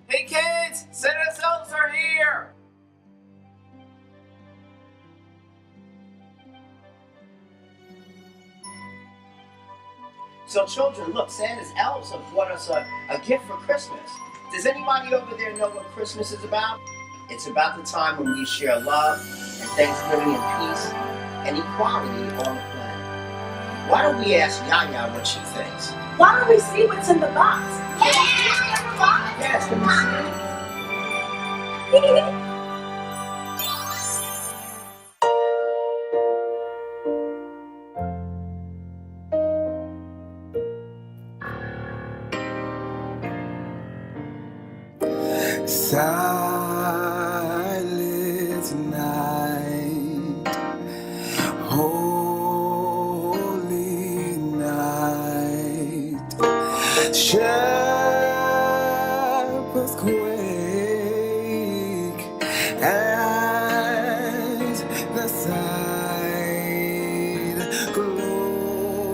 Hey kids, Santa's elves are here! So children, look, Santa's elves have brought us a gift for Christmas. Does anybody over there know what Christmas is about? It's about the time when we share love and thanksgiving and peace and equality on the planet. Why don't we ask Yaya what she thinks? Why don't we see what's in the box? Yes, can we see? Silent night, holy night, shepherds quake and the sight, glorious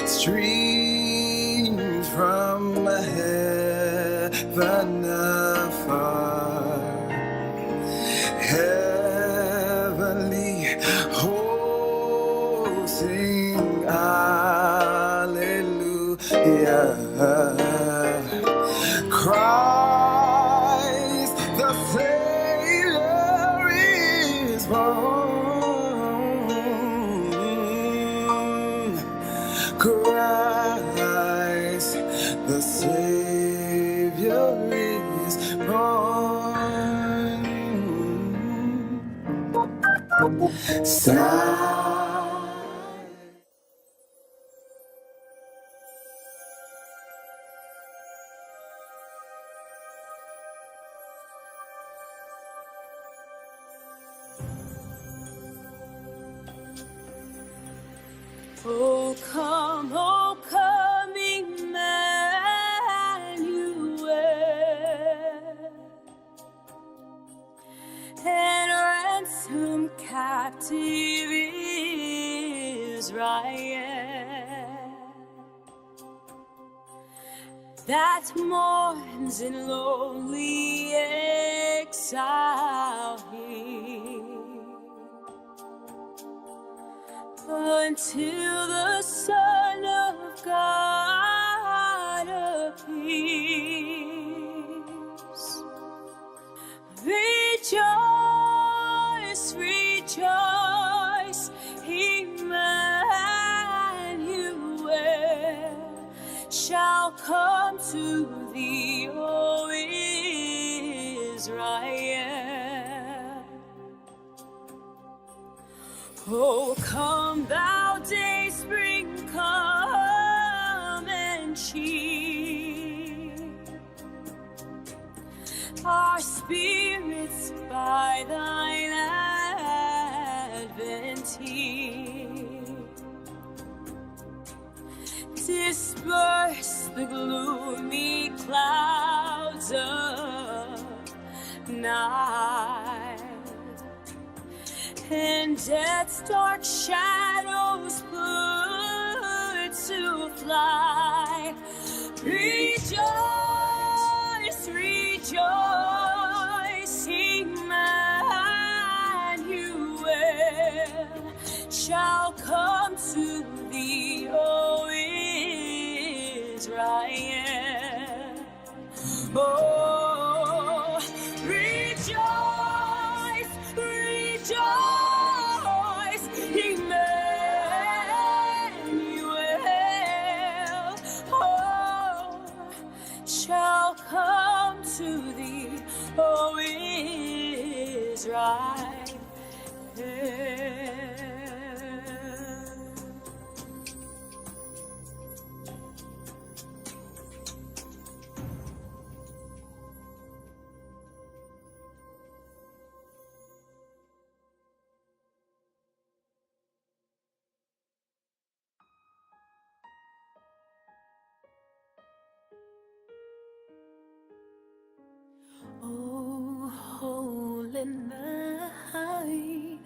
streams from heaven afar, heavenly hosts sing hallelujah. Christ the Savior is born. Christ the Savior is born. Oh come, Emmanuel, and ransom captive Israel that mourns in lonely exile here, until the Son of God appears. Rejoice, rejoice, Emmanuel shall come to thee, O Israel. Oh, come thou day spring, come and cheer our spirits by thine advent here. Disperse the gloomy clouds of night, and death's dark shadows put to flight. Rejoice, rejoice, Emmanuel shall come to thee, O Israel. Oh, rejoice, rejoice, Emmanuel, oh, shall come to thee, O Israel. Oh, holy night,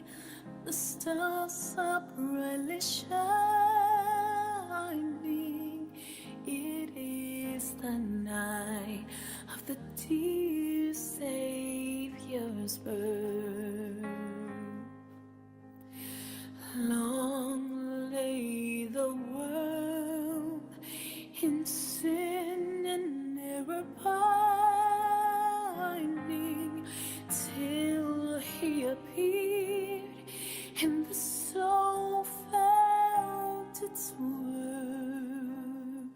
Christmas birth. Long lay the world in sin and error pining, till he appeared and the soul felt its worth.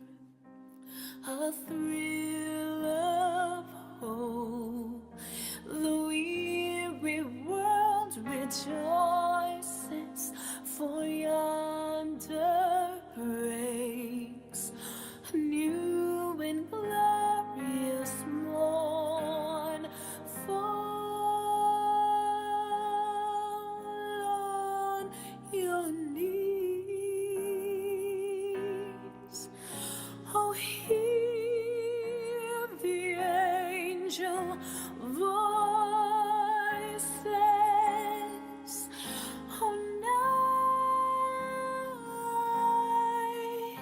A thrill of hope, the weary world rejoices, for yonder breaks a new and glorious morn. Fall on your knees. Oh, hear the angel voices. Oh, night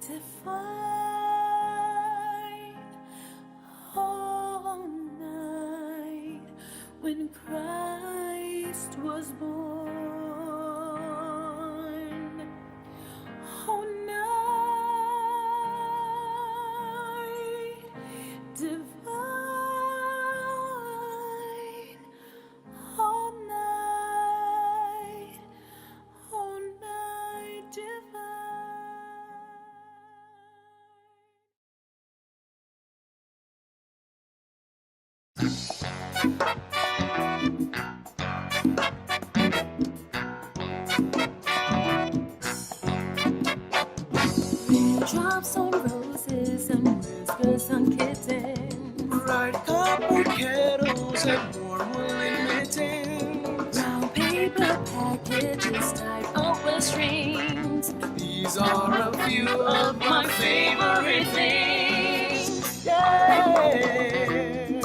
divine. Oh, night when Christ was born. Oh, night divine. Oh, night divine. Raindrops on roses and whiskers on kittens. Bright copper kettles and warm woolen mittens. Brown paper packages tied up with strings. These are a few of My favorite things. yeah.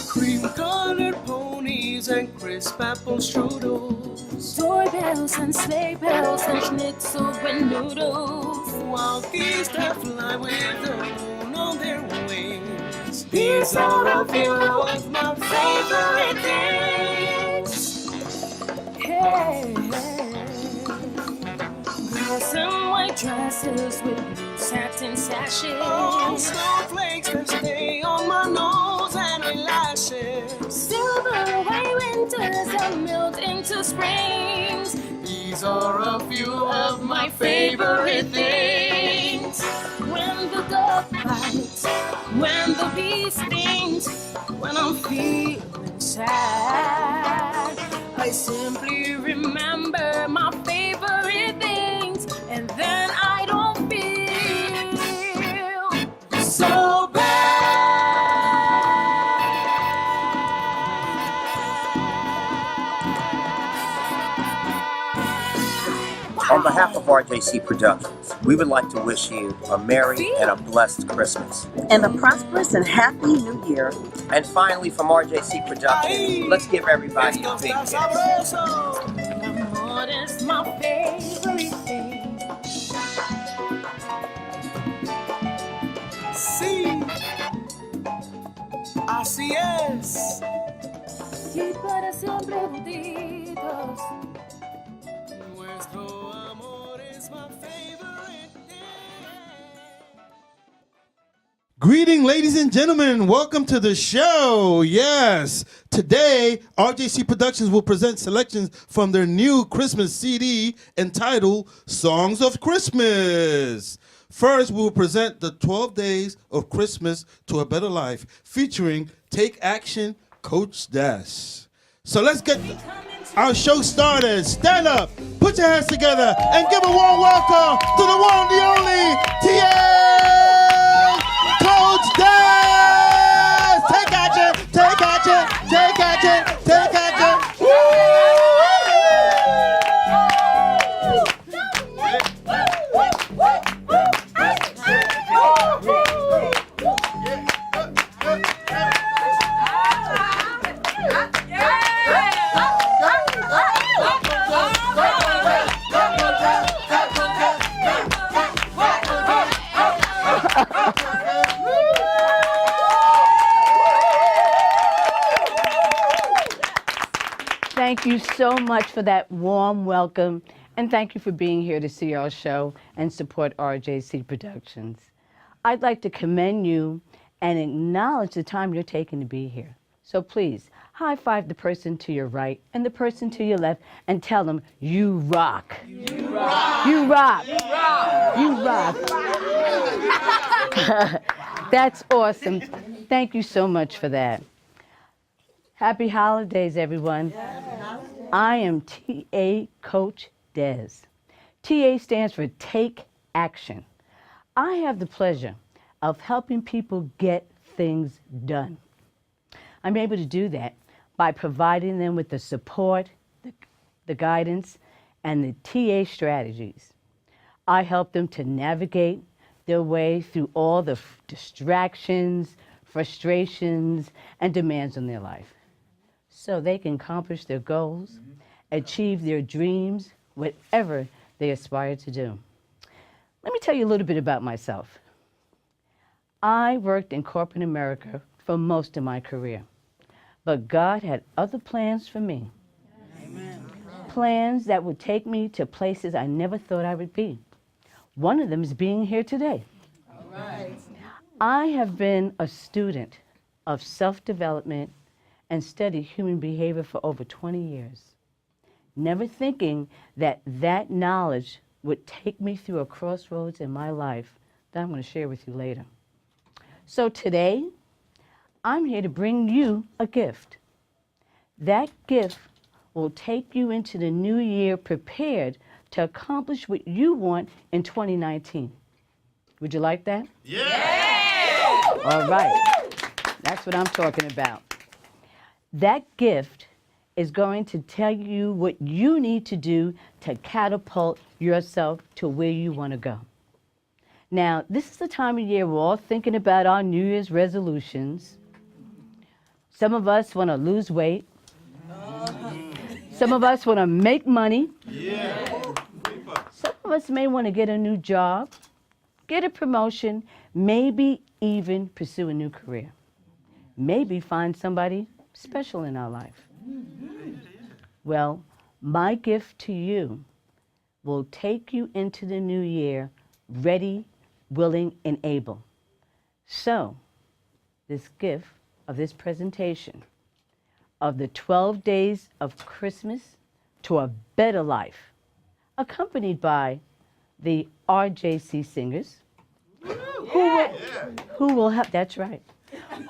Cream-colored ponies and crisp apple strudels. Doorbells and sleigh bells and schnitzel and noodles. Wild geese that fly with the moon on their wings. These are a few of my favorite things. Hey, girls in white dresses with blue satin sashes. Oh, snowflakes that stay on my nose and eyelashes. Silver white winters that melt into springs. These are a few of my Favorite things. When the dog bites, when the bee stings, when I'm feeling sad, I simply remember my favorite things, and then I don't feel so bad. On behalf of RJC Productions, we would like to wish you a merry and a blessed Christmas. And a prosperous and happy new year. And finally, from RJC Productions, let's give everybody a big kiss. What is my favorite thing? Sí. Así es. Y para siempre juntitos. Nuestro amor es my favorite thing. Greeting, ladies and gentlemen. Welcome to the show. Yes. Today, RJC Productions will present selections from their new Christmas CD entitled Songs of Christmas. First, we will present the 12 Days of Christmas to a Better Life, featuring Take Action, Coach Dash. So let's get our show started. Stand up, put your hands together, and give a warm welcome to the one, the only, T.A. Coach Dash. Take action, take action, take action, take action. Woo! Thank you so much for that warm welcome, and thank you for being here to see our show and support RJC Productions. I'd like to commend you and acknowledge the time you're taking to be here. So please, high five the person to your right and the person to your left and tell them, you rock. You rock. You rock. You rock. You rock. That's awesome. Thank you so much for that. Happy holidays, everyone. I am TA Coach Des. TA stands for Take Action. I have the pleasure of helping people get things done. I'm able to do that by providing them with the support, the guidance, and the TA strategies. I help them to navigate their way through all the distractions, frustrations, and demands on their life so they can accomplish their goals, achieve their dreams, whatever they aspire to do. Let me tell you a little bit about myself. I worked in corporate America for most of my career, but God had other plans for me. Amen. Plans that would take me to places I never thought I would be. One of them is being here today. All right. I have been a student of self-development and studied human behavior for over 20 years, never thinking that that knowledge would take me through a crossroads in my life that I'm going to share with you later. So today, I'm here to bring you a gift. That gift will take you into the new year prepared to accomplish what you want in 2019. Would you like that? Yeah! All right. That's what I'm talking about. That gift is going to tell you what you need to do to catapult yourself to where you want to go. Now, this is the time of year we're all thinking about our New Year's resolutions. Some of us want to lose weight. Some of us want to make money. Some of us may want to get a new job, get a promotion, maybe even pursue a new career. Maybe find somebody special in our life. Well, my gift to you will take you into the new year ready, willing, and able. So, this gift of this presentation of the 12 days of Christmas to a better life, accompanied by the RJC singers, who will help, that's right,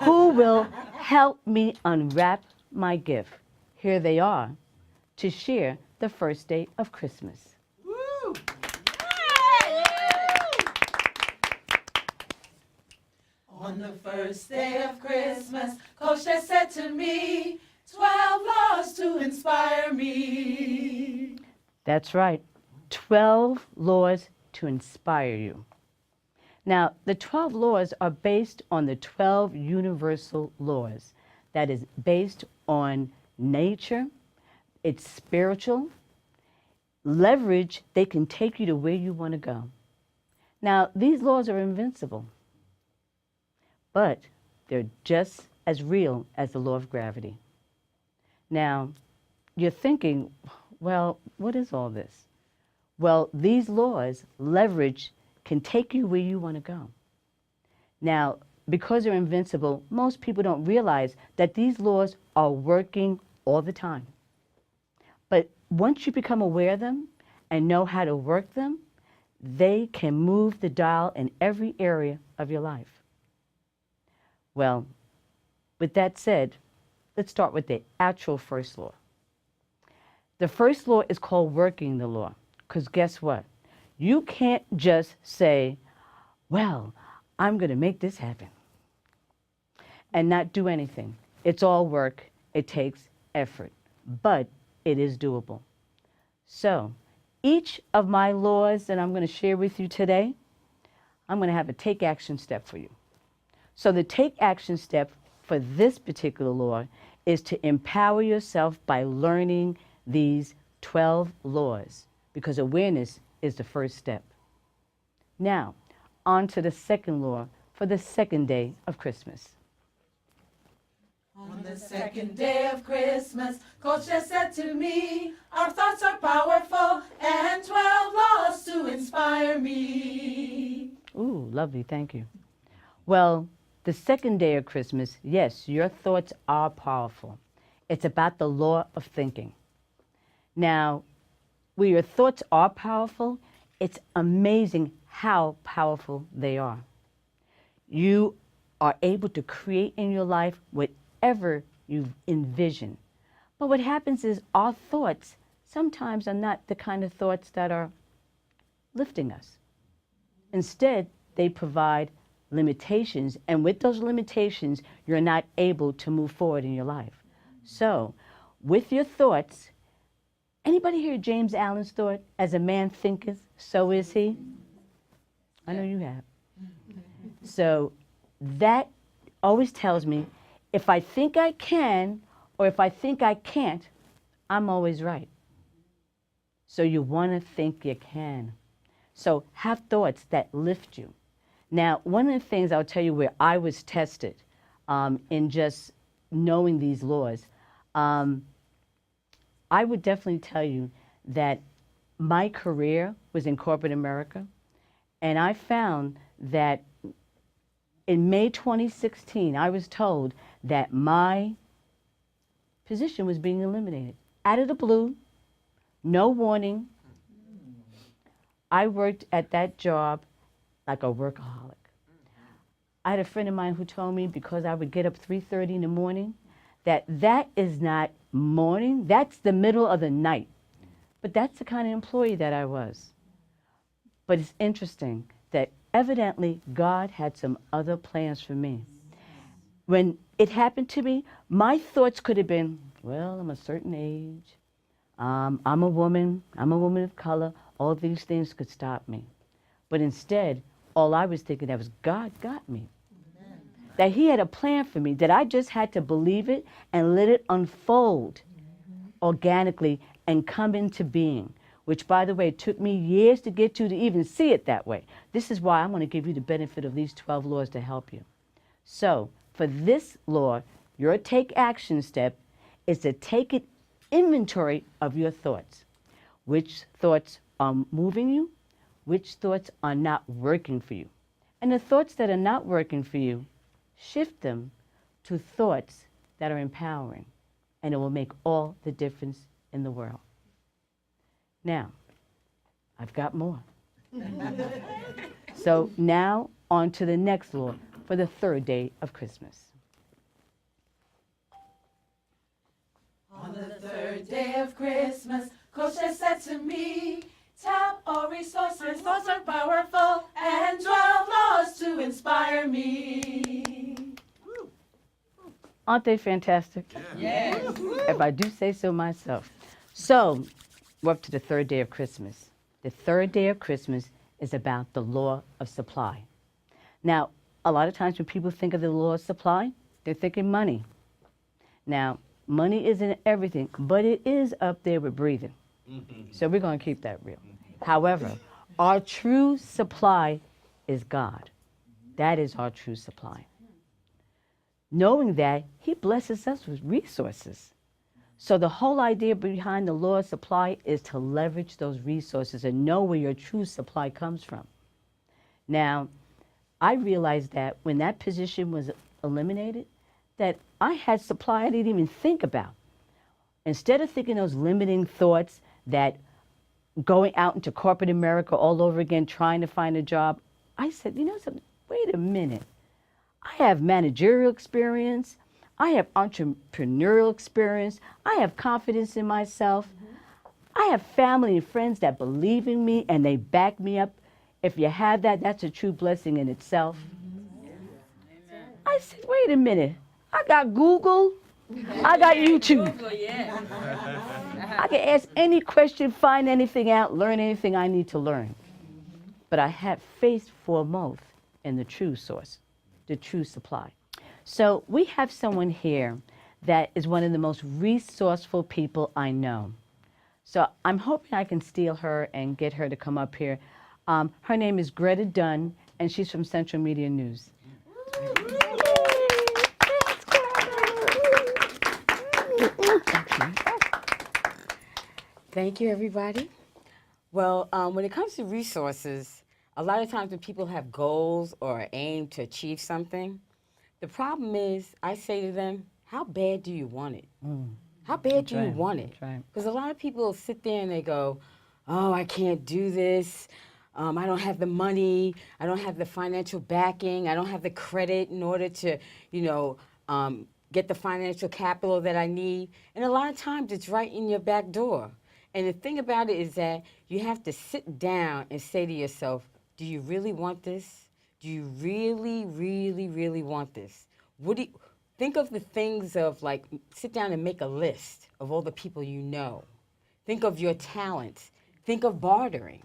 who will help me unwrap my gift. Here they are to share the first day of Christmas. On the first day of Christmas, Coach has said to me, 12 laws to inspire me. That's right, 12 laws to inspire you. Now, the 12 laws are based on the 12 universal laws. That is based on nature, it's spiritual, leverage, they can take you to where you want to go. Now, these laws are invincible, but they're just as real as the law of gravity. Now, you're thinking, well, what is all this? Well, these laws, leverage, can take you where you want to go. Now, because they're invincible, most people don't realize that these laws are working all the time. But once you become aware of them and know how to work them, they can move the dial in every area of your life. Well, with that said, let's start with the actual first law. The first law is called working the law, because guess what? You can't just say, well, I'm going to make this happen, and not do anything. It's all work. It takes effort, but it is doable. So each of my laws that I'm going to share with you today, I'm going to have a take action step for you. So the take action step for this particular law is to empower yourself by learning these 12 laws, because awareness is the first step. Now, on to the second law for the second day of Christmas. On the the second day of Christmas, Coach just said to me, our thoughts are powerful and 12 laws to inspire me. Ooh, lovely, thank you. Well, the second day of Christmas, yes, your thoughts are powerful. It's about the law of thinking. Now, where your thoughts are powerful, it's amazing how powerful they are. You are able to create in your life whatever you envision. But what happens is our thoughts sometimes are not the kind of thoughts that are lifting us. Instead, they provide limitations, and with those limitations, you're not able to move forward in your life. So, with your thoughts, anybody hear James Allen's thought, as a man thinketh, so is he? I know you have. So, that always tells me, if I think I can, or if I think I can't, I'm always right. So you want to think you can. So have thoughts that lift you. Now, one of the things I'll tell you where I was tested in just knowing these laws, I would definitely tell you that my career was in corporate America, and I found that in May 2016, I was told that my position was being eliminated. Out of the blue, no warning. I worked at that job like a workaholic. I had a friend of mine who told me, because I would get up 3:30 in the morning, that is not morning, that's the middle of the night. But that's the kind of employee that I was. But it's interesting that evidently God had some other plans for me. When it happened to me, my thoughts could have been, well, I'm a certain age, I'm a woman of color, all these things could stop me. But instead, all I was thinking that was God got me. Amen. That he had a plan for me, that I just had to believe it and let it unfold organically and come into being, which, by the way, took me years to get to even see it that way. This is why I'm going to give you the benefit of these 12 laws to help you. So, for this law, your take action step is to take an inventory of your thoughts. Which thoughts are moving you? Which thoughts are not working for you? And the thoughts that are not working for you, shift them to thoughts that are empowering, and it will make all the difference in the world. Now, I've got more. So now on to the next law for the third day of Christmas. On the third day of Christmas, Coach has said to me, tap all resources, thoughts are powerful, and 12 laws to inspire me. Aren't they fantastic? Yes. If I do say so myself. So, we're up to the third day of Christmas. The third day of Christmas is about the law of supply. Now, a lot of times when people think of the law of supply, they're thinking money. Now, money isn't everything, but it is up there with breathing. So we're going to keep that real. However, our true supply is God. That is our true supply. Knowing that, he blesses us with resources. So the whole idea behind the law of supply is to leverage those resources and know where your true supply comes from. Now, I realized that when that position was eliminated, that I had supply I didn't even think about. Instead of thinking those limiting thoughts that going out into corporate America all over again, trying to find a job, I said, you know something, wait a minute. I have managerial experience. I have entrepreneurial experience. I have confidence in myself. I have family and friends that believe in me and they back me up. If you have that, that's a true blessing in itself. I said, wait a minute. I got Google. I got YouTube. I can ask any question, find anything out, learn anything I need to learn. But I have faith foremost in the true source, the true supply. So we have someone here that is one of the most resourceful people I know. So I'm hoping I can steal her and get her to come up here. Her name is Greta Dunn, and she's from Central Media News. Thank you, everybody. Well, when it comes to resources, a lot of times when people have goals or aim to achieve something, the problem is I say to them, how bad do you want it? How bad do you want it? Because a lot of people sit there and they go, oh, I can't do this. I don't have the money. I don't have the financial backing. I don't have the credit in order to, get the financial capital that I need. And a lot of times it's right in your back door. And the thing about it is that you have to sit down and say to yourself, do you really want this? Do you really, really, really want this? Think of the things of, like, sit down and make a list of all the people you know. Think of your talents. Think of bartering.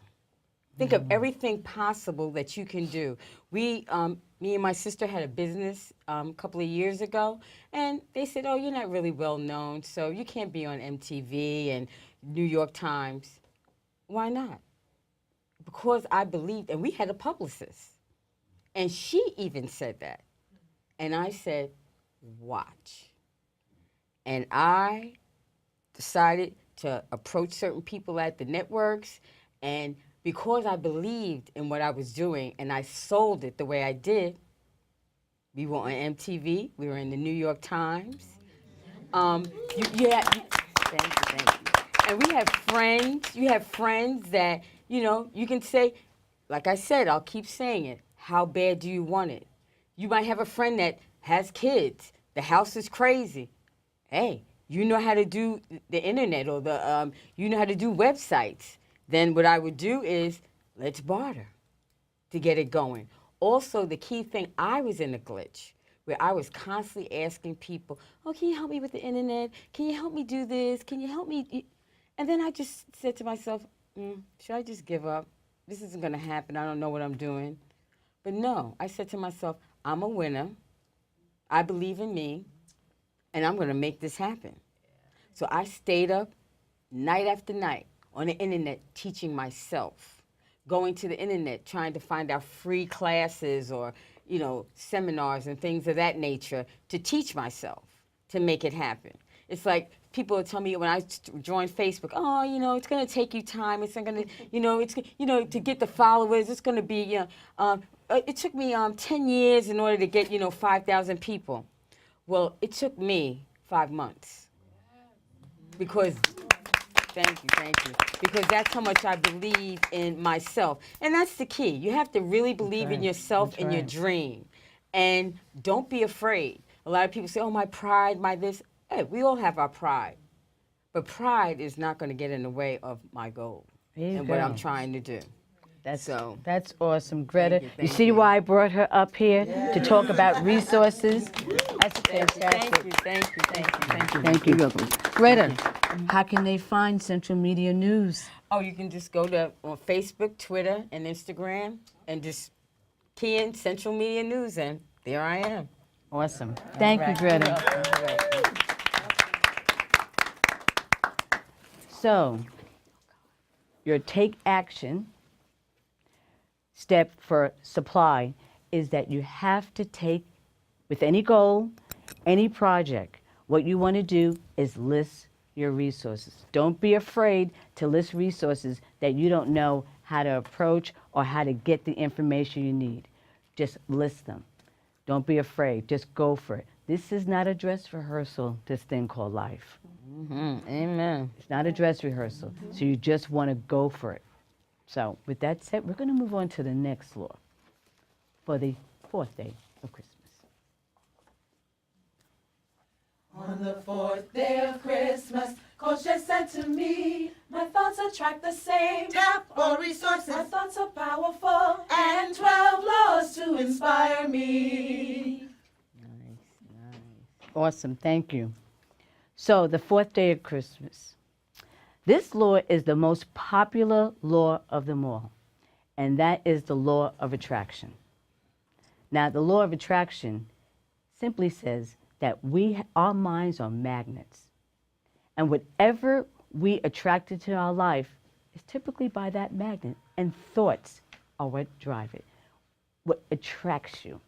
Think of everything possible that you can do. Me and my sister had a business a couple of years ago, and they said, oh, you're not really well known, so you can't be on MTV and New York Times. Why not? Because I believed, and we had a publicist, and she even said that. And I said, watch. And I decided to approach certain people at the networks, and because I believed in what I was doing and I sold it the way I did, we were on MTV, we were in the New York Times. Thank you. And we have friends that, you can say, like I said, I'll keep saying it, how bad do you want it? You might have a friend that has kids, the house is crazy. Hey, you know how to do the internet or you know how to do websites. Then what I would do is, let's barter to get it going. Also, the key thing, I was in a glitch where I was constantly asking people, oh, can you help me with the internet? Can you help me do this? Can you help me? And then I just said to myself, should I just give up? This isn't going to happen. I don't know what I'm doing. But no, I said to myself, I'm a winner. I believe in me, and I'm going to make this happen. So I stayed up night after night on the internet teaching myself, going to the internet trying to find out free classes or, seminars and things of that nature to teach myself, to make it happen. It's like people will tell me when I joined Facebook, oh, it's going to take you time. It's not going to, to get the followers, it's going to be, it took me 10 years in order to get, 5,000 people. Well, it took me 5 months because... Thank you. Because that's how much I believe in myself. And that's the key. You have to really believe in yourself and your dream. And don't be afraid. A lot of people say, oh, my pride, my this. Hey, we all have our pride. But pride is not going to get in the way of my goal what I'm trying to do. That's awesome, Greta. Thank you see why I brought her up here to talk about resources? That's fantastic. Thank you. Greta, how can they find Central Media News? Oh, you can just go on Facebook, Twitter, and Instagram, and just key in Central Media News, and there I am. Awesome. Thank you, Greta. So, your take action step for supply is that you have to take, with any goal, any project, what you want to do is list your resources. Don't be afraid to list resources that you don't know how to approach or how to get the information you need. Just list them. Don't be afraid. Just go for it. This is not a dress rehearsal, this thing called life. Amen. It's not a dress rehearsal. So you just want to go for it. So with that said, we're going to move on to the next law for the fourth day of Christmas. On the fourth day of Christmas, Coach just said to me, my thoughts attract the same. Tap or resources. My thoughts are powerful and 12 laws to inspire me. Nice. Awesome, thank you. So the fourth day of Christmas. This law is the most popular law of them all, and that is the law of attraction. Now, the law of attraction simply says that our minds are magnets, and whatever we attract into our life is typically by that magnet, and thoughts are what drive it, what attracts you.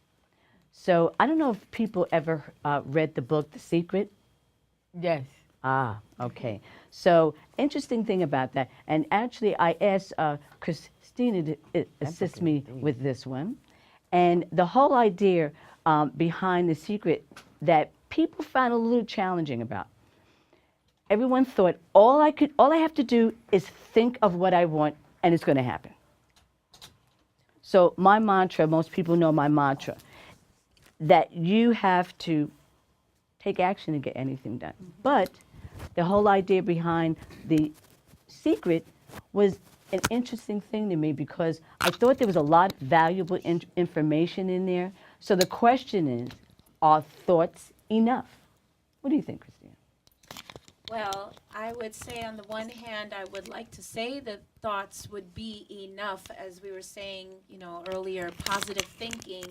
So I don't know if people ever read the book, The Secret. Yes. Ah, okay. So interesting thing about that, and actually I asked Christina to assist me with this one, and the whole idea behind the secret that people found a little challenging about. Everyone thought all I have to do is think of what I want, and it's going to happen. So my mantra, most people know my mantra, that you have to take action to get anything done. But the whole idea behind the secret was an interesting thing to me because I thought there was a lot of valuable information in there. So the question is, are thoughts enough? What do you think, Christina? Well, I would say on the one hand, I would like to say that thoughts would be enough, as we were saying, earlier, positive thinking.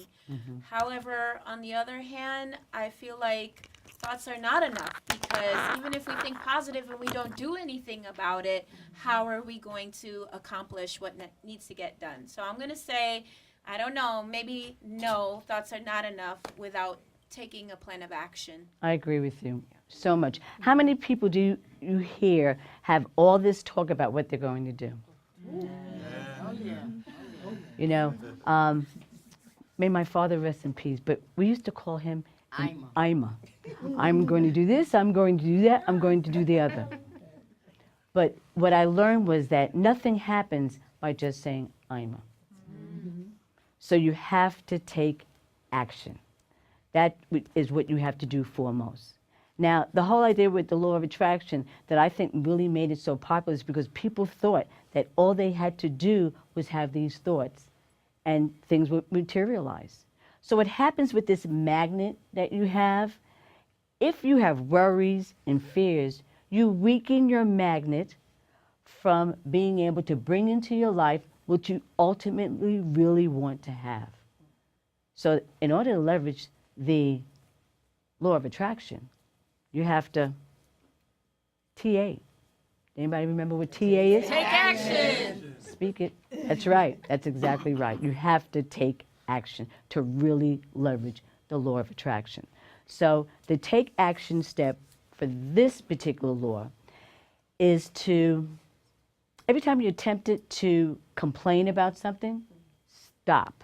However, on the other hand, I feel like thoughts are not enough because even if we think positive and we don't do anything about it, how are we going to accomplish what needs to get done? So I'm going to say, I don't know, maybe no, thoughts are not enough without taking a plan of action. I agree with you so much. How many people do you hear have all this talk about what they're going to do? You know, may my father rest in peace, but we used to call him Ima. I'm going to do this, I'm going to do that, I'm going to do the other. But what I learned was that nothing happens by just saying Ima. So you have to take action. That is what you have to do foremost. Now, the whole idea with the law of attraction that I think really made it so popular is because people thought that all they had to do was have these thoughts and things would materialize. So what happens with this magnet that you have, if you have worries and fears, you weaken your magnet from being able to bring into your life what you ultimately really want to have. So in order to leverage the law of attraction, you have to TA. Anybody remember what TA is? Take action. Speak it. That's right. That's exactly right. You have to take action to really leverage the law of attraction. So the take action step for this particular law is to, every time you're tempted to complain about something, stop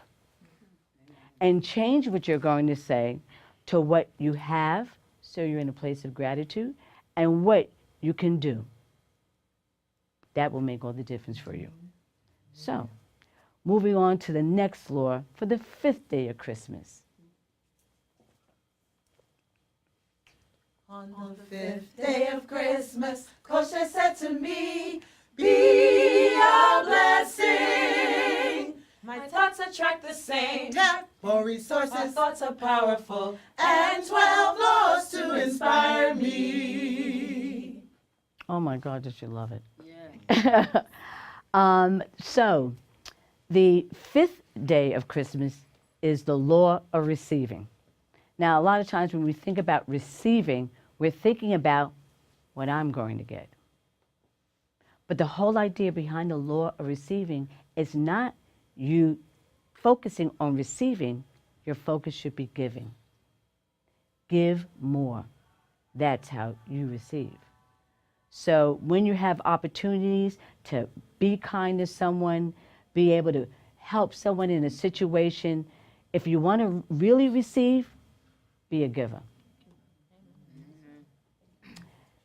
and change what you're going to say to what you have, so you're in a place of gratitude, and what you can do. That will make all the difference for you. So, moving on to the next law for the 5th day of Christmas. On the 5th day of Christmas, Kosher said to me, be a blessing. My thoughts attract the same. Tap for resources. My thoughts are powerful. And 12 laws to inspire me. Oh my God, did you love it? Yeah. So, the 5th day of Christmas is the law of receiving. Now, a lot of times when we think about receiving, we're thinking about what I'm going to get. But the whole idea behind the law of receiving is not you focusing on receiving, your focus should be giving. Give more. That's how you receive. So when you have opportunities to be kind to someone, be able to help someone in a situation, if you want to really receive, be a giver.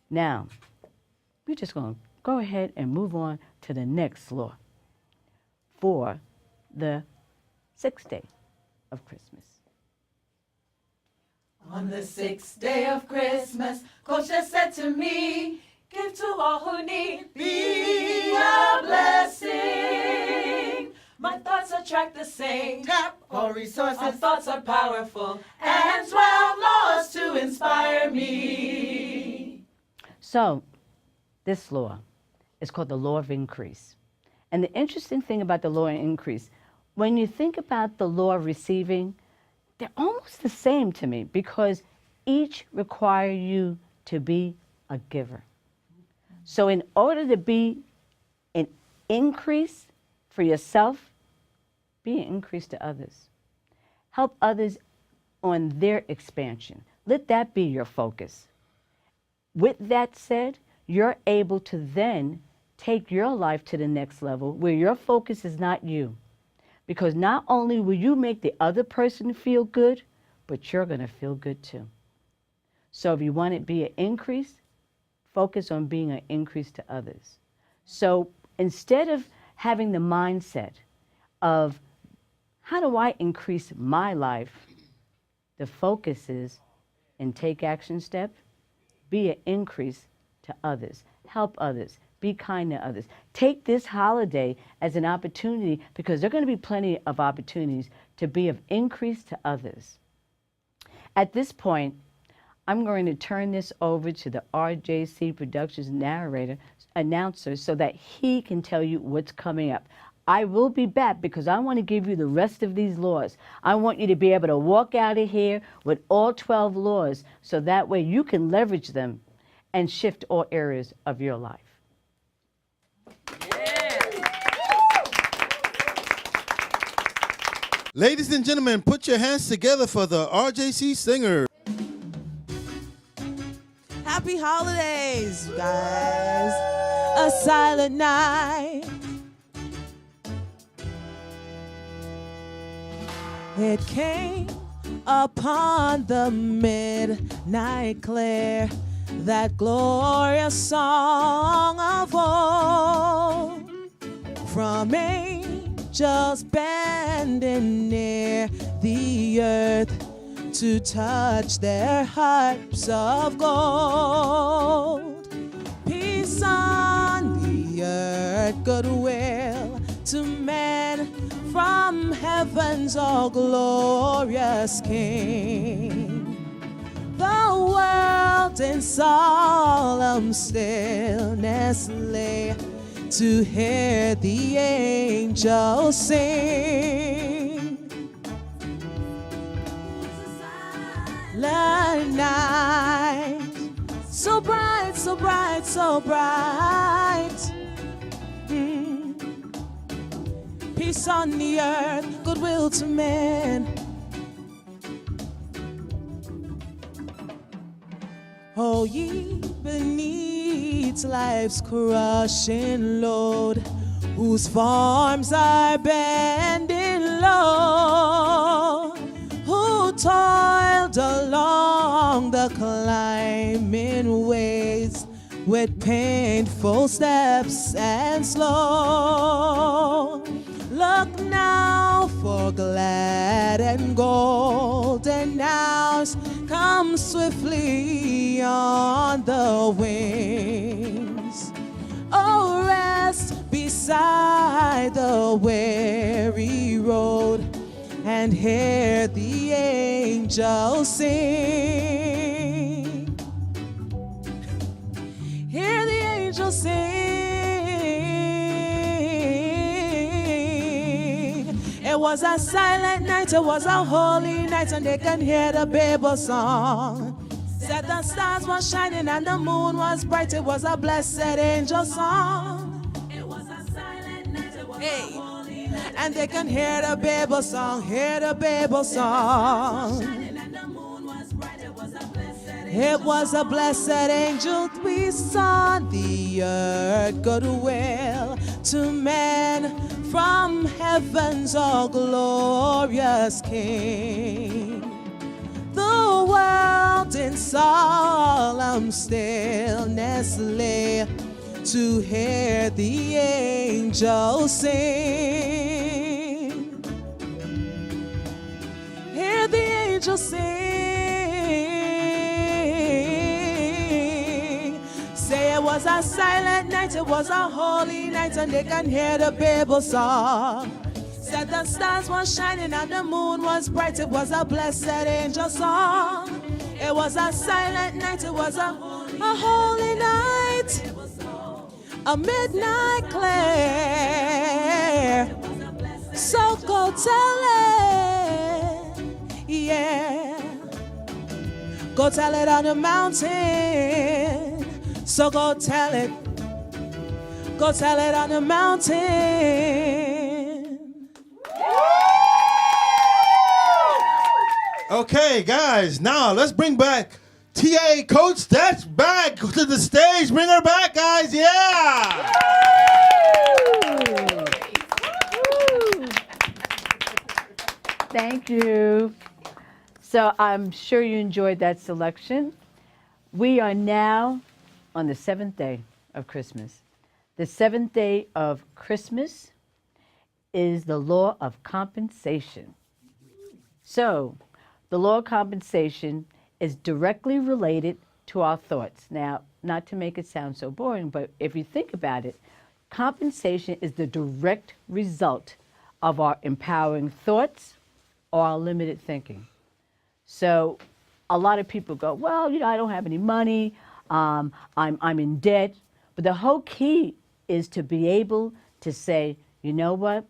Now, we're just going to go ahead and move on to the next law for the 6th day of Christmas. On the 6th day of Christmas, Kosher said to me, give to all who need, be a blessing. My thoughts attract the same. Tap all resources. My thoughts are powerful. And 12 laws to inspire me. So, this law is called the law of increase. And the interesting thing about the law of increase, when you think about the law of receiving, they're almost the same to me because each require you to be a giver. So in order to be an increase for yourself, be an increase to others. Help others on their expansion. Let that be your focus. With that said, you're able to then take your life to the next level where your focus is not you. Because not only will you make the other person feel good, but you're going to feel good too. So if you want it to be an increase, focus on being an increase to others. So instead of having the mindset of, how do I increase my life? The focus is, and take action step, be an increase to others. Help others. Be kind to others. Take this holiday as an opportunity, because there are going to be plenty of opportunities to be of increase to others. At this point, I'm going to turn this over to the RJC Productions announcer, so that he can tell you what's coming up. I will be back because I want to give you the rest of these laws. I want you to be able to walk out of here with all 12 laws, so that way you can leverage them and shift all areas of your life. Ladies and gentlemen, put your hands together for the RJC singer. Happy holidays, you guys. A silent night. It came upon the midnight clear, that glorious song of old, from angels bending near the earth to touch their harps of gold. Peace on the earth, goodwill to men, from heaven's all glorious King. The world in solemn stillness lay to hear the angels sing. The night, so bright, so bright, so bright. Peace on the earth, goodwill to men. Oh, ye beneath life's crushing load, whose forms are bending low, who toiled along the climbing ways with painful steps and slow. Look now for glad and golden hours come swiftly on the wings. Oh, rest beside the weary road and hear the angels sing. Hear the angels sing. It was a silent night, it was a holy night, and they can hear the Bible song. Said the stars were shining and the moon was bright, it was a blessed angel song. It was a silent night, it was a holy night, and they can hear the Bible song, hear the Bible song. It was a blessed angel, peace on the earth, goodwill to men, from heaven's all glorious King. The world in solemn stillness lay to hear the angels sing. Hear the angels sing. Say it was a silent night, it was a holy night, and they can hear the Bible song. Said the stars were shining and the moon was bright, it was a blessed angel song. It was a silent night, it was a holy night, a midnight clear. So go tell it, yeah. Go tell it on the mountain. So go tell it. Go tell it on the mountain. Okay, guys, now let's bring back TA Coach That's back to the stage. Bring her back, guys. Yeah. Thank you. So I'm sure you enjoyed that selection. We are now on the 7th day of Christmas. The 7th day of Christmas is the law of compensation. So the law of compensation is directly related to our thoughts. Now, not to make it sound so boring, but if you think about it, compensation is the direct result of our empowering thoughts or our limited thinking. So a lot of people go, well, I don't have any money, I'm in debt. But the whole key is to be able to say, you know what?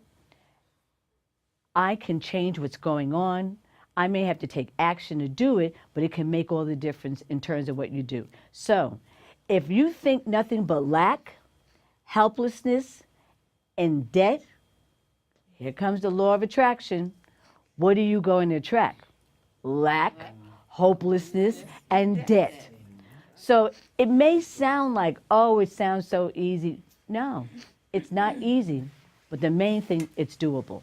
I can change what's going on. I may have to take action to do it, but it can make all the difference in terms of what you do. So if you think nothing but lack, helplessness, and debt, here comes the law of attraction. What are you going to attract? Lack, hopelessness, and debt. So it may sound like, oh, it sounds so easy. No, it's not easy, but the main thing, it's doable.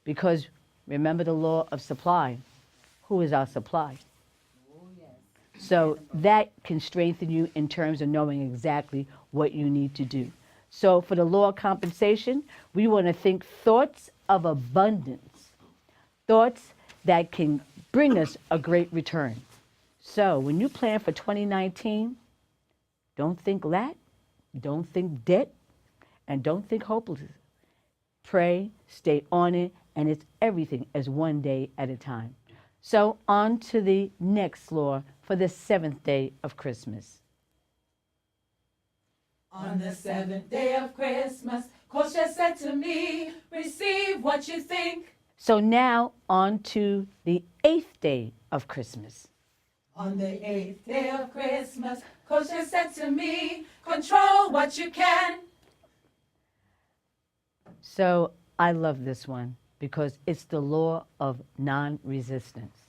Because remember the law of supply. Who is our supply? So that can strengthen you in terms of knowing exactly what you need to do. So for the law of compensation, we want to think thoughts of abundance, thoughts that can bring us a great return. So when you plan for 2019, don't think lack, don't think debt, and don't think hopelessness. Pray, stay on it, and it's everything as one day at a time. So on to the next law for the 7th day of Christmas. On the 7th day of Christmas, Coach has said to me, receive what you think. So now on to the 8th day of Christmas. On the 8th day of Christmas, Coach has said to me, control what you can. So I love this one because it's the law of non-resistance.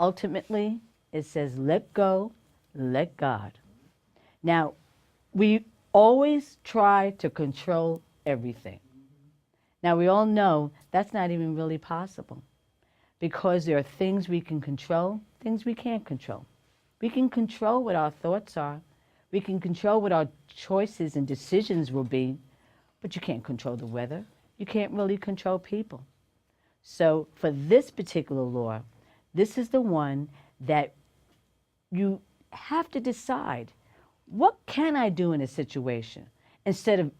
Ultimately, it says, let go, let God. Now, we always try to control everything. Now, we all know that's not even really possible because there are things we can control, things we can't control. We can control what our thoughts are. We can control what our choices and decisions will be, but you can't control the weather. You can't really control people. So for this particular law, this is the one that you have to decide, what can I do in a situation? Instead of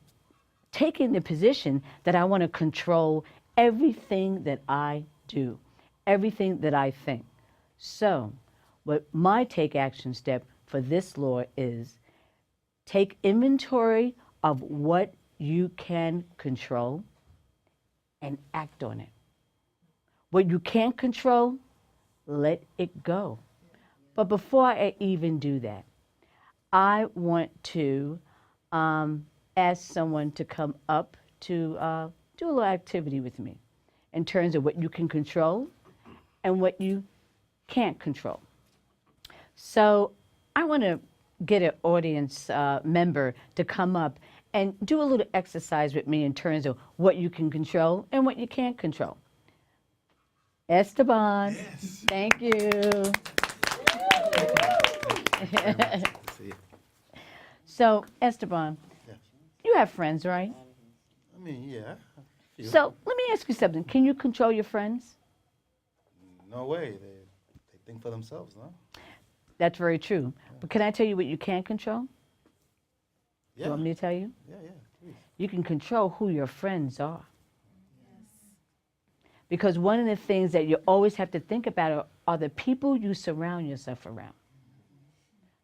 taking the position that I want to control everything that I do, everything that I think. So what my take action step for this law is, take inventory of what you can control and act on it. What you can't control, let it go. But before I even do that, I want to ask someone to come up to do a little activity with me in terms of what you can control and what you can't control. So I want to get an audience member to come up and do a little exercise with me in terms of what you can control and what you can't control. Esteban, yes. Thank you. So, Esteban, yes. You have friends, right? I mean, yeah. So, let me ask you something. Can you control your friends? No way. They think for themselves, no? That's very true. Yeah. But can I tell you what you can't control? Yeah. You want me to tell you? Yeah, please. You can control who your friends are. Because one of the things that you always have to think about are the people you surround yourself around.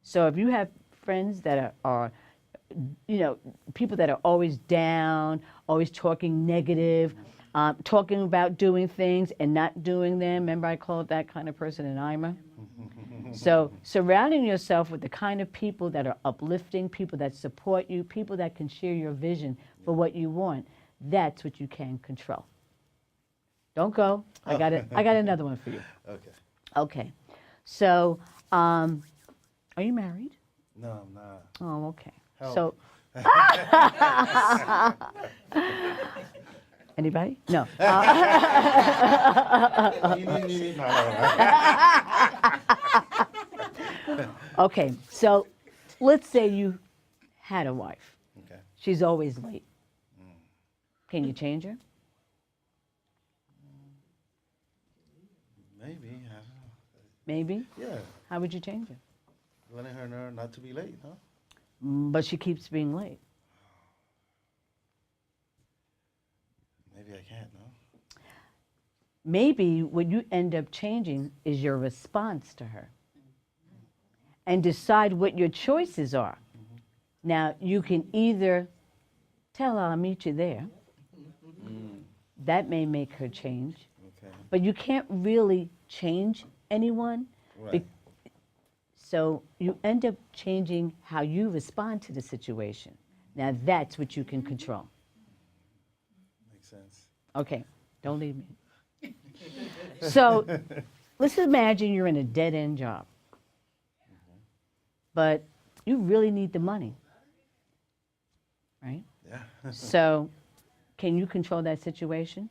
So if you have friends that are people that are always down, always talking negative, talking about doing things and not doing them. Remember I called that kind of person an Ima? So surrounding yourself with the kind of people that are uplifting, people that support you, people that can share your vision for what you want, that's what you can control. Don't go. I got another one for you. Okay. Okay. So Are you married? No, I'm not. Oh, okay. Help. So, anybody? No. Okay, so let's say you had a wife. Okay. She's always late. Can you change her? Maybe. I don't know. Maybe. Yeah. How would you change her? Letting her know not to be late, huh? But she keeps being late. Maybe I can't, no? Maybe what you end up changing is your response to her. And decide what your choices are. Now, you can either tell her, I'll meet you there. That may make her change. Okay. But you can't really change anyone. Right. So you end up changing how you respond to the situation. Now, that's what you can control. Makes sense. Okay, don't leave me. So let's imagine you're in a dead-end job. But you really need the money, right? Yeah. So can you control that situation?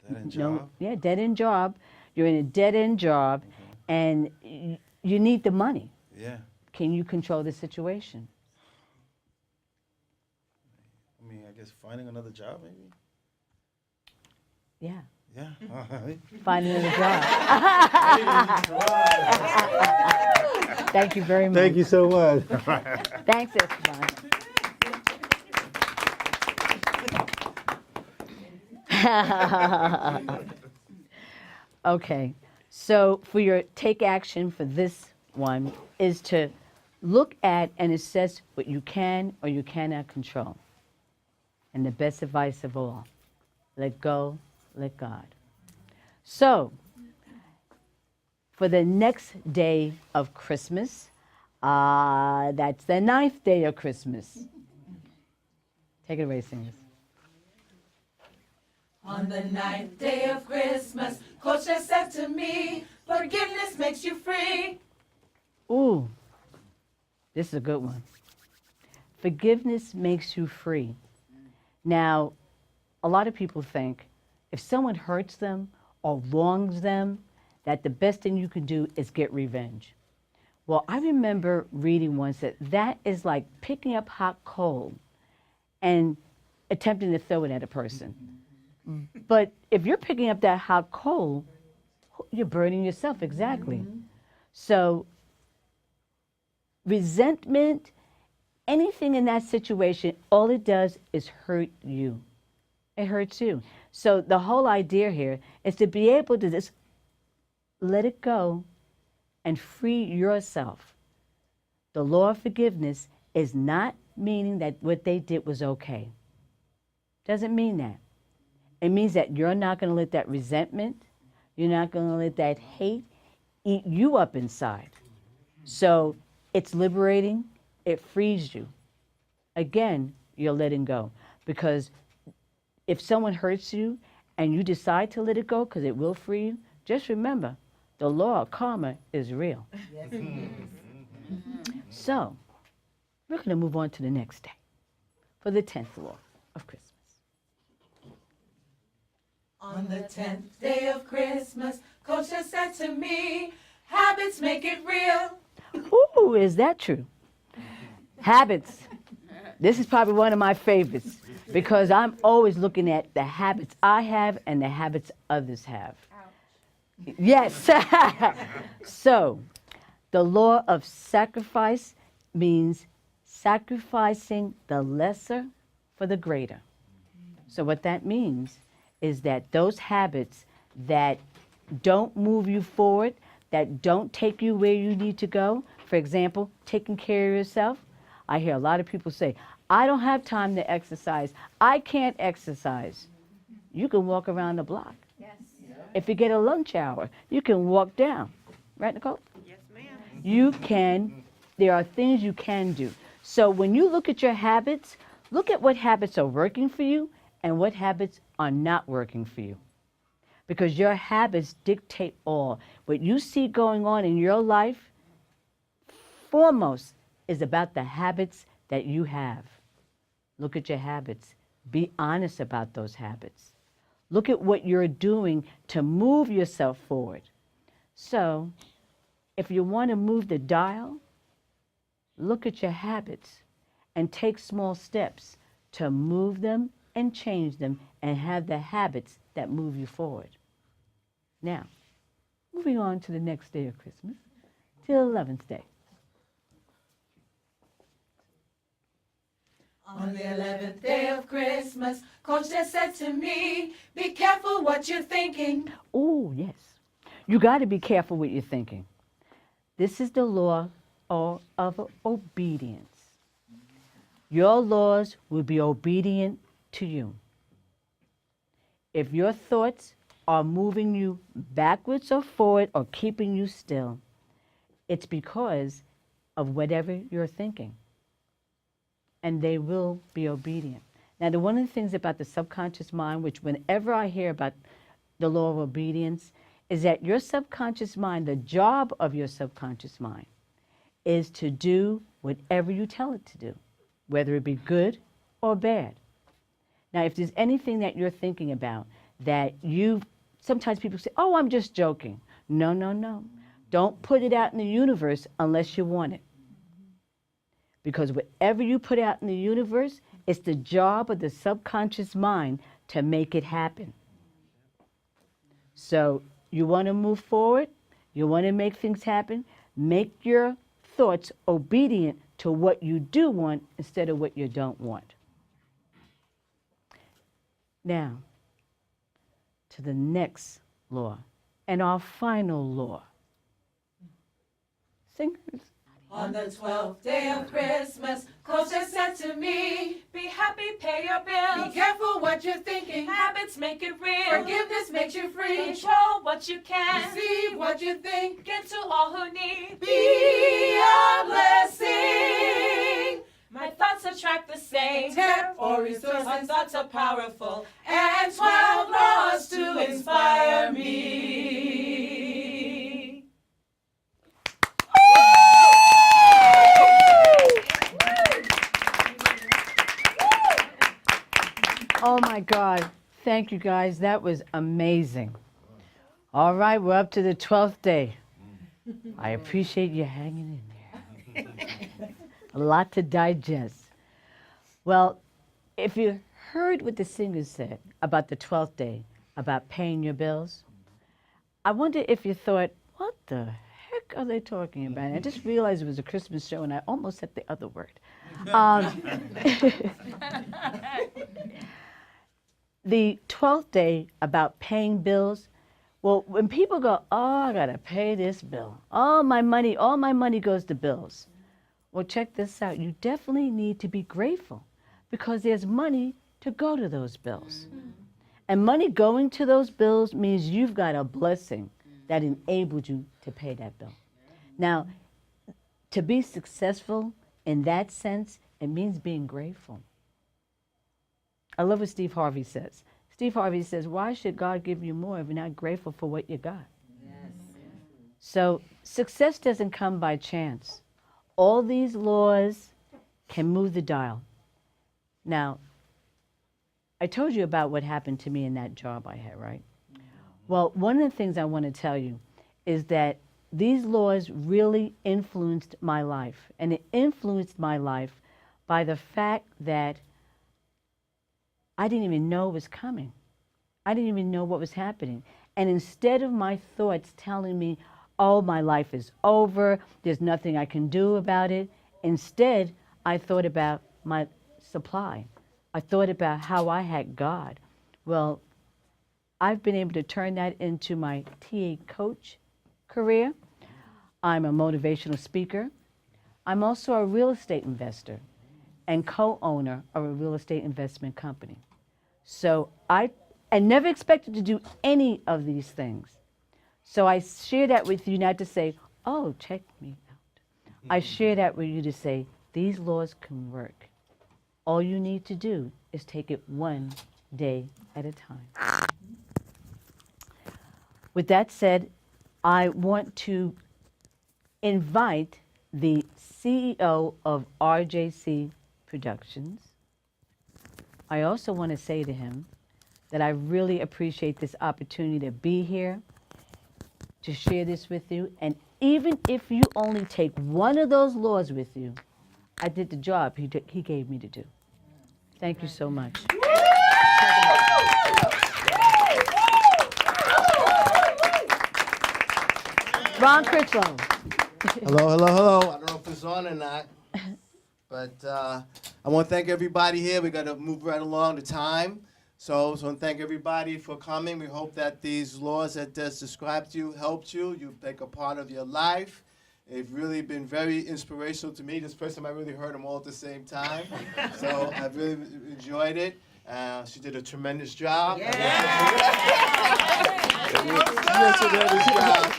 Dead-end No. job? Yeah, dead-end job. You're in a dead-end job, and you need the money. Yeah. Can you control the situation? I mean, I guess finding another job, maybe? Yeah. Yeah. Find another job. Thank you very much. Thank you so much. Thanks, Esteban. Okay, so for your take action for this one is to look at and assess what you can or you cannot control. And the best advice of all, let go, let God. So, for the next day of Christmas, that's the 9th day of Christmas. Take it away, singers. On the 9th day of Christmas, Coach has said to me, forgiveness makes you free. Ooh, this is a good one. Forgiveness makes you free. Now, a lot of people think if someone hurts them or wrongs them, that the best thing you can do is get revenge. Well, I remember reading once that that is like picking up hot coal and attempting to throw it at a person. But if you're picking up that hot coal, you're burning yourself, exactly. So resentment, anything in that situation, all it does is hurt you. It hurts you. So the whole idea here is to be able to just let it go and free yourself. The law of forgiveness is not meaning that what they did was okay. Doesn't mean that. It means that you're not going to let that resentment, you're not going to let that hate eat you up inside. So it's liberating, it frees you. Again, you're letting go. Because if someone hurts you and you decide to let it go because it will free you, just remember, the law of karma is real. So, we're going to move on to the next day for the 10th law of Christmas. On the 10th day of Christmas, Coach has said to me, habits make it real. Ooh, is that true? Habits. This is probably one of my favorites because I'm always looking at the habits I have and the habits others have. Ouch. Yes. So, the law of sacrifice means sacrificing the lesser for the greater. So what that means is that those habits that don't move you forward, that don't take you where you need to go, for example, taking care of yourself. I hear a lot of people say, I don't have time to exercise. I can't exercise. You can walk around the block. Yes. If you get a lunch hour, you can walk down. Right, Nicole? Yes, ma'am. You can, there are things you can do. So when you look at your habits, look at what habits are working for you and what habits are not working for you. because your habits dictate all. What you see going on in your life, foremost, is about the habits that you have. Look at your habits. Be honest about those habits. Look at what you're doing to move yourself forward. So, if you want to move the dial, look at your habits and take small steps to move them and change them and have the habits that move you forward. Now, moving on to the next day of Christmas, till 11th day. On the 11th day of Christmas, Coach just said to me, be careful what you're thinking. Oh, yes. You got to be careful what you're thinking. This is the law of obedience. Your laws will be obedient to you. If your thoughts are moving you backwards or forward or keeping you still, it's because of whatever you're thinking. And they will be obedient. Now, one of the things about the subconscious mind, which whenever I hear about the law of obedience, is that your subconscious mind, the job of your subconscious mind, is to do whatever you tell it to do, whether it be good or bad. Now, if there's anything that you're thinking about that sometimes people say, oh, I'm just joking. No, no, no. Don't put it out in the universe unless you want it. Because whatever you put out in the universe, it's the job of the subconscious mind to make it happen. So you want to move forward, you want to make things happen, make your thoughts obedient to what you do want instead of what you don't want. Now, to the next law, and our final law. Singers. On the 12th day of Christmas, Coach just said to me, Be happy, pay your bills. be careful what you're thinking. Habits make it real. Forgiveness makes you free. Control what you can. Receive what you think. Give to all who need. Be a blessing. My thoughts attract the same. Tap or resources. My thoughts are powerful. And 12 laws to inspire me. Oh my God. Thank you guys. That was amazing. All right, we're up to the 12th day. I appreciate you hanging in there. A lot to digest. Well, if you heard what the singers said about the 12th day, about paying your bills, I wonder if you thought, what the heck are they talking about? And I just realized it was a Christmas show and I almost said the other word. The 12th day about paying bills, well, when people go, oh, I gotta pay this bill. All my money goes to bills. Well, check this out. You definitely need to be grateful because there's money to go to those bills. And money going to those bills means you've got a blessing that enabled you to pay that bill. Now, to be successful in that sense, it means being grateful. I love what Steve Harvey says. Steve Harvey says, why should God give you more if you're not grateful for what you got? Yes. So success doesn't come by chance. All these laws can move the dial. Now, I told you about what happened to me in that job I had, right? Well, one of the things I want to tell you is that these laws really influenced my life. And it influenced my life by the fact that I didn't even know it was coming. I didn't even know what was happening. And instead of my thoughts telling me, oh, my life is over, there's nothing I can do about it, instead, I thought about my supply. I thought about how I had God. Well, I've been able to turn that into my TA coach career. I'm a motivational speaker. I'm also a real estate investor and co-owner of a real estate investment company. So I never expected to do any of these things. So I share that with you not to say, oh, check me out. I share that with you to say, these laws can work. All you need to do is take it one day at a time. With that said, I want to invite the CEO of RJC Productions. I also want to say to him that I really appreciate this opportunity to be here, to share this with you. And even if you only take one of those laws with you, I did the job he gave me to do. Thank you so much. Ron Crichlow. Hello, hello, hello. I don't know if it's on or not, but I want to thank everybody here. We got to move right along the time. So I want to thank everybody for coming. We hope that these laws that Des described to you helped you. You make a part of your life. They've really been very inspirational to me. This first time I really heard them all at the same time. So I've really enjoyed it. She did a tremendous job. Yeah. Tremendous job.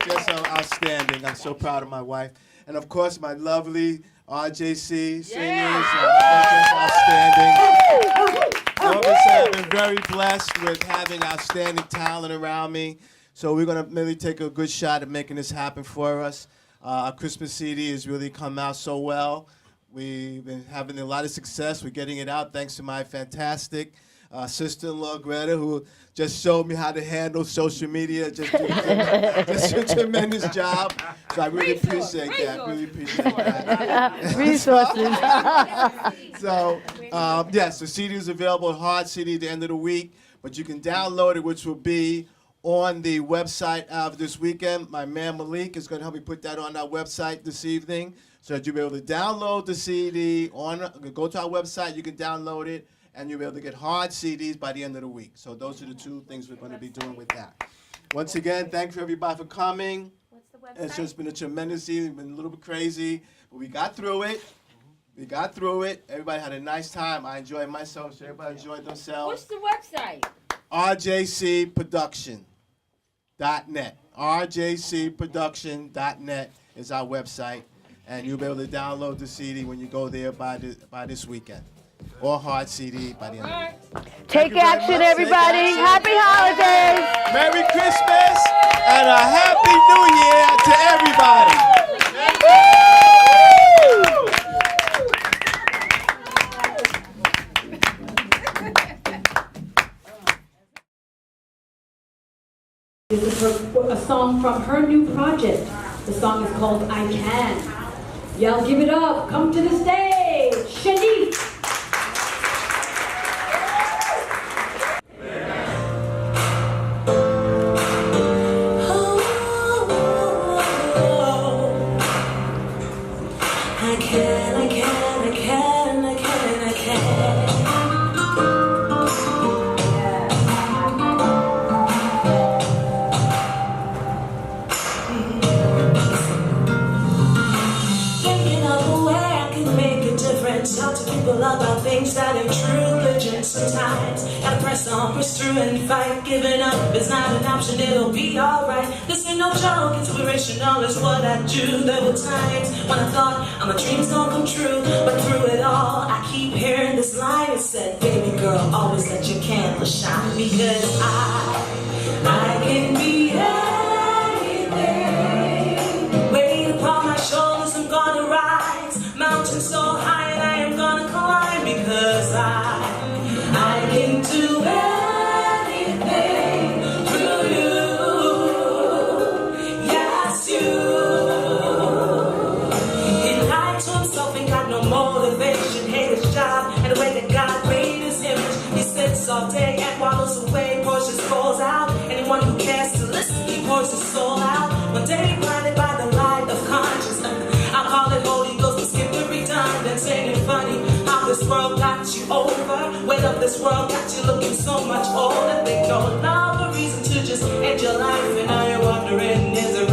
Just outstanding. I'm so proud of my wife. And of course, my lovely RJC singers. Just outstanding. All of us have been very blessed with having outstanding talent around me. So we're going to really take a good shot at making this happen for us. Our Christmas CD has really come out so well. We've been having a lot of success. We're getting it out thanks to my fantastic sister-in-law, Greta, who just showed me how to handle social media. Just a tremendous job. So I really appreciate that. I really appreciate that. Resources. So, yes, the CD is available at Hard CD at the end of the week, but you can download it, which will be on the website of this weekend. My man Malik is going to help me put that on our website this evening, so that you'll be able to download the CD. Go to our website, you can download it, and you'll be able to get hard CDs by the end of the week. So those are the two things we're going to be doing with that. Once again, thank you everybody for coming. What's the website? It's just been a tremendous evening. It's been a little bit crazy, but we got through it. We got through it. Everybody had a nice time. I enjoyed myself, so everybody enjoyed themselves. What's the website? RJCproduction.net. RJCproduction.net is our website, and you'll be able to download the CD when you go there by this weekend, or hard CD by the end of the week. Take action, everybody. Happy holidays. Merry Christmas and a Happy New Year to everybody. This is a song from her new project. The song is called I Can. Y'all give it up. Come to the stage. Shanique. About things that are true religion sometimes. Gotta press on, push through and fight. Giving up is not an option, it'll be alright. This ain't no joke, inspirational is what I do. There were times when I thought my dreams don't come true, but through it all, I keep hearing this line. It said, baby girl, always let your candle shine. Because I can be anything. Weight upon my shoulders, I'm gonna rise. Mountain so high and I am gonna climb. Because I can do anything through you. Yes, you. He lied to himself and got no motivation. Hate his job and the way that God made his image. He sits all day and waddles away, pours his souls out. Anyone who cares to listen, he pours his soul out. One day blinded by the light of consciousness, I'll call it Holy Ghost, but skip the redundance. Ain't it funny how this world got you over? Weight of this world got you looking so much older. They don't love a reason to just end your life, and now you're wondering, is it